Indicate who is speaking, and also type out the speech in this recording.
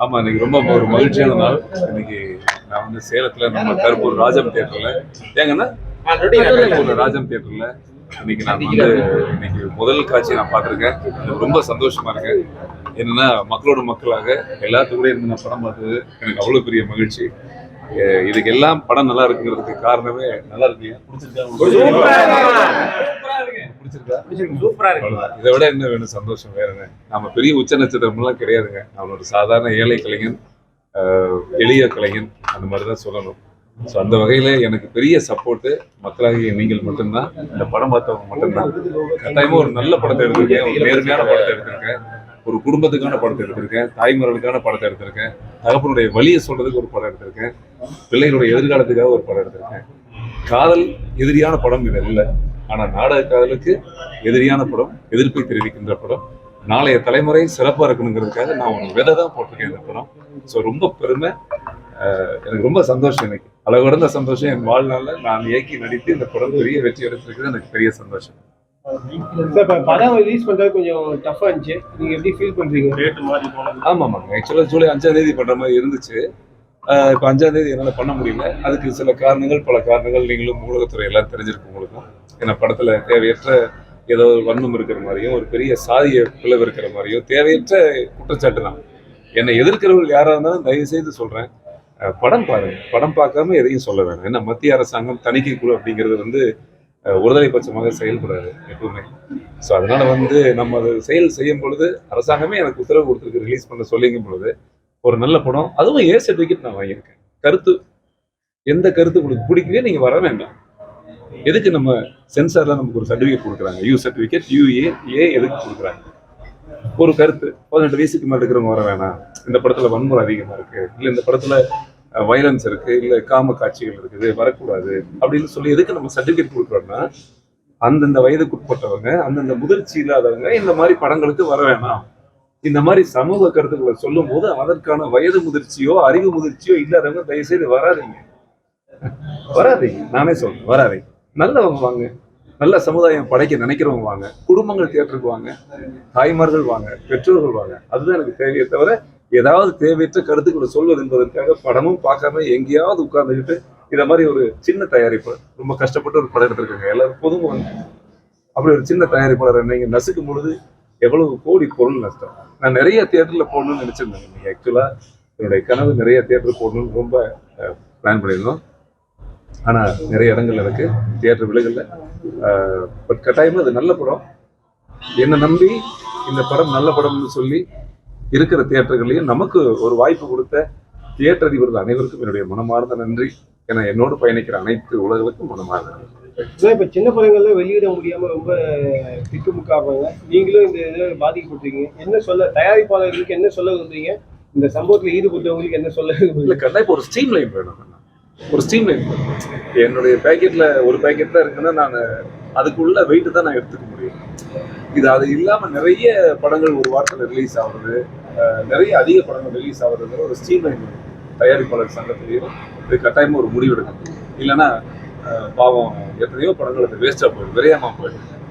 Speaker 1: ஆமா, இன்னைக்கு ரொம்ப ஒரு மகிழ்ச்சியான நாள். இன்னைக்கு நான் வந்து சேலத்துல நம்ம கருப்பூர் ராஜம் தியேட்டர்ல ஏங்கன்னா கருப்பூர் ராஜம் தியேட்டர்ல இன்னைக்கு நான் வந்து இன்னைக்கு முதல் காட்சி நான் பார்த்திருக்கேன். எனக்கு ரொம்ப சந்தோஷமா இருக்கு. என்னன்னா மக்களோட மக்களாக எல்லாத்துக்கூட இருந்து நான் படம் பார்த்தது எனக்கு அவ்வளவு பெரிய மகிழ்ச்சி. இதுக்கு எல்லாம் படம் நல்லா இருக்குங்கிறதுக்கு காரணமே நல்லா இருக்கு. இதை விட என்ன வேணும் சந்தோஷம் வேற என்ன? நம்ம பெரிய உச்ச நட்சத்திரம் எல்லாம் கிடையாதுங்க. அவனோட சாதாரண ஏழை கலைஞன், எளிய கலைஞன், அந்த மாதிரிதான் சொல்லணும். ஸோ அந்த வகையில எனக்கு பெரிய சப்போர்ட்டு மக்களாகிய நீங்கள் மட்டும்தான், இந்த படம் பார்த்தவங்க மட்டும்தான். கட்டாயமா ஒரு நல்ல படத்தை எடுத்திருக்கேன், ஒரு நேர்மையான படத்தை எடுத்திருக்கேன், ஒரு குடும்பத்துக்கான படத்தை எடுத்திருக்கேன், தாய்மார்களுக்கான படத்தை எடுத்திருக்கேன், தகப்பனுடைய வழியை சொல்றதுக்கு ஒரு படம் எடுத்திருக்கேன், பிள்ளைகளுடைய எதிர்காலத்துக்காக ஒரு படம் எடுத்திருக்கேன். காதல் எதிரியான படம் இது இல்லை. ஆனா நாடக காதலுக்கு எதிரியான படம், எதிர்ப்பை தெரிவிக்கின்ற படம், நாளைய தலைமுறை சிறப்பா இருக்கணுங்கிறதுக்காக நான் ஒரு விதை தான் போட்டிருக்கேன் இந்த படம். ஸோ ரொம்ப பெருமை, எனக்கு ரொம்ப சந்தோஷம். எனக்கு அளவிடந்த சந்தோஷம். என் வாழ்நாள்ல நான் இயக்கி நடித்து இந்த படம் பெரிய வெற்றி எடுத்திருக்கிறது எனக்கு பெரிய சந்தோஷம்.
Speaker 2: படம் ரிலீஸ் பண்றது கொஞ்சம் டஃபா இருந்துச்சு. நீங்க எப்படி ஃபீல் பண்றீங்க?
Speaker 1: ஆமாங்க, ஆக்சுவலா ஜூலை 5ஆம் தேதி பண்ற மாதிரி இருந்துச்சு. இப்போ 5ஆம் தேதி என்னால் பண்ண முடியல. அதுக்கு சில காரணங்கள், பல காரணங்கள் நீங்களும் ஊடகத்துறை எல்லாம் தெரிஞ்சிருக்கு உங்களுக்கும். ஏன்னா படத்துல தேவையற்ற ஏதோ வன்மம் இருக்கிற மாதிரியும், ஒரு பெரிய சாதிய பிளவு இருக்கிற மாதிரியும் தேவையற்ற குற்றச்சாட்டு தான். என்னை எதிர்க்கிறவர்கள் யாராக இருந்தாலும் தயவு செய்து சொல்றேன், படம் பாருங்க. படம் பார்க்காம எதையும் சொல்ல வேணாம். ஏன்னா மத்திய அரசாங்கம் தணிக்கை குழு அப்படிங்கிறது வந்து ஒருதலை பட்சமாக செயல்படாது எப்பவுமே. ஸோ அதனால வந்து நம்ம அதை செயல் செய்யும் பொழுது அரசாங்கமே எனக்கு உத்தரவு கொடுத்துருக்கு ரிலீஸ் பண்ண சொல்லிங்கும் பொழுது ஒரு நல்ல படம், அதுவும் ஏ சர்டிஃபிகேட் நான் வாங்கியிருக்கேன். கருத்து எந்த கருத்து உங்களுக்கு பிடிக்கலையே நீங்க வர வேண்டாம். எதுக்கு நம்ம சென்சார்ல நமக்கு ஒரு சர்டிஃபிகேட் கொடுக்குறாங்க, யூ சர்டிஃபிகேட், யூஏ எதுக்கு கொடுக்குறாங்க? ஒரு கருத்து 18 வயசுக்கு மேல இருக்கிறவங்க வர வேணாம், இந்த படத்துல வன்முறை அதிகமா இருக்கு, இல்ல இந்த படத்துல வயலன்ஸ் இருக்கு, இல்ல காம காட்சிகள் இருக்குது, வரக்கூடாது அப்படின்னு சொல்லி எதுக்கு நம்ம சர்டிஃபிகேட் கொடுக்குறோம்னா, அந்தந்த வயதுக்குட்பட்டவங்க, அந்தந்த முதிர்ச்சி இல்லாதவங்க இந்த மாதிரி படங்களுக்கு வர வேணாம். இந்த மாதிரி சமூக கருத்துக்களை சொல்லும் போது அதற்கான வயது முதிர்ச்சியோ அறிவு முதிர்ச்சியோ இல்லாதவங்க தயவுசெய்து வராதீங்க. நானே சொல்றேன், வராதீங்க. நல்லவங்க வாங்க, நல்ல சமுதாயம் படைக்க நினைக்கிறவங்க வாங்க, குடும்பங்கள் தியேட்டருக்கு வாங்க, தாய்மார்கள் வாங்க, பெற்றோர்கள் வாங்க. அதுதான் எனக்கு தேவையே தவிர ஏதாவது தேவையற்ற கருத்துக்களை சொல்வது என்பதற்காக படமும் பார்க்காம எங்கேயாவது உட்கார்ந்துக்கிட்டு இதை மாதிரி ஒரு சின்ன தயாரிப்பு ரொம்ப கஷ்டப்பட்டு ஒரு படம் எடுத்திருக்காங்க. எல்லாரும் பொதுவாங்க. அப்படி ஒரு சின்ன தயாரிப்பாளர் நீங்க நசுக்கும் பொழுது எவ்வளவு கோடி பொருள் நஷ்டம். நான் நிறைய தியேட்டர்ல போடணும்னு நினைச்சிருந்தேன். ஆக்சுவலா என்னுடைய கனவு நிறைய தியேட்டர் போடணும்னு ரொம்ப பிளான் பண்ணியிருந்தோம். ஆனா நிறைய இடங்கள் எனக்கு தியேட்டர் விலகல. பட் கட்டாயமா அது நல்ல படம். என்னை நம்பி இந்த படம் நல்ல படம்னு சொல்லி இருக்கிற தியேட்டர்களையும் நமக்கு ஒரு வாய்ப்பு கொடுத்த தியேட்டர் அதிபர்கள் அனைவருக்கும் என்னுடைய மனமார்ந்த நன்றி. ஏன்னா என்னோடு பயணிக்கிற அனைத்து உலகளுக்கும் மனமார்ந்த நன்றி.
Speaker 2: இப்ப சின்ன படங்கள்ல வெளியிட முடியாம ரொம்ப திக்குமுக்காங்க. நீங்களும் இந்த இதை பாதிக்கப்பட்டிருக்கீங்க. என்ன சொல்ல தயாரிப்பாளர்களுக்கு என்ன சொல்ல விரும்புறீங்க? இந்த சம்பவத்துல ஈடுபட்டவங்களுக்கு என்ன சொல்ல
Speaker 1: இல்ல, கண்டிப்பா ஒரு ஸ்ட்ரீம் லைன் வேணும். ஒரு ஸ்ட்ரீம் லைன் என்னுடைய பேக்கெட்ல ஒரு பேக்கெட் தான் இருக்குன்னா நான் அதுக்குள்ள வெயிட் தான் நான் எடுத்துக்க முடியும். இது அது இல்லாம நிறைய படங்கள் ஒரு வாரத்தில் ரிலீஸ் ஆகுறது, நிறைய அதிக படங்கள் ரிலீஸ் ஆகுறதுங்கிற ஒரு ஸ்ட்ரீம் லைன் தயாரிப்பாளர் சங்கத்திலையும் இது கட்டாயமா ஒரு முடிவு எடுக்கணும். இல்லைன்னா பாவம் எத்தனையோ படங்கள் அது வேஸ்டா போயிடும், விரையாம போயிடும்.